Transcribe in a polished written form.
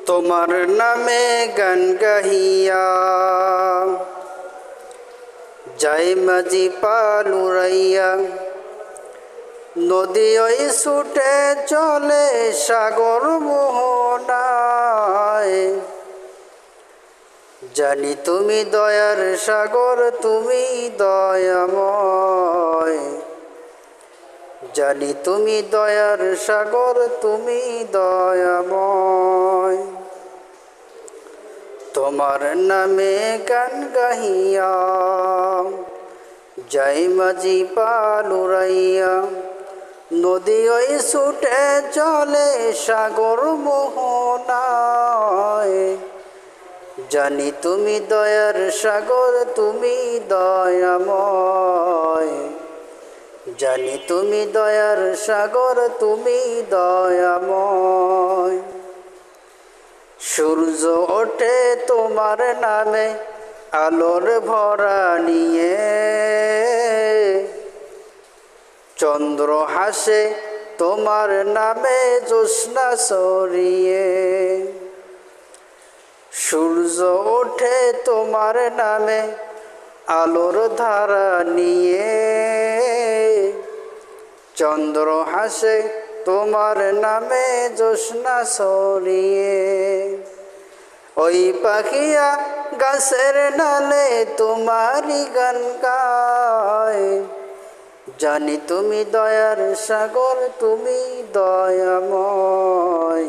তোমার নামে গান গাহিয়া যাই মাঝি পাল উড়াইয়া, নদী ওই ছুটে চলে সাগর মোহনায়। জানি তুমি দয়ার সাগর, তুমি দয়াময়। জানি তুমি দয়ার সাগর, তুমি দয়াময়। তোমার নামে গান গাহিয়া যাই মাঝি পাল উড়াইয়া, নদী ওই ছুটে চলে সাগর মোহনায়। জানি তুমি দয়ার সাগর, তুমি দয়াময়। জানি তুমি দয়ার সাগর, তুমি দয়াময়। সূর্য ওঠে তোমার নামে আলোর ভরা নিয়ে, চন্দ্র হাসে তোমার নামে জ্যোৎস্না ছড়িয়ে। সূর্য ওঠে তোমার নামে আলোর ধারা নিয়ে, চন্দ্র হাসে তোমার নামে জ্যোৎস্না ছড়িয়ে। ওই পাখিয়া গাছের ডালে তোমারই গান গায়। জানি তুমি দয়ার সাগর, তুমি দয়াময়।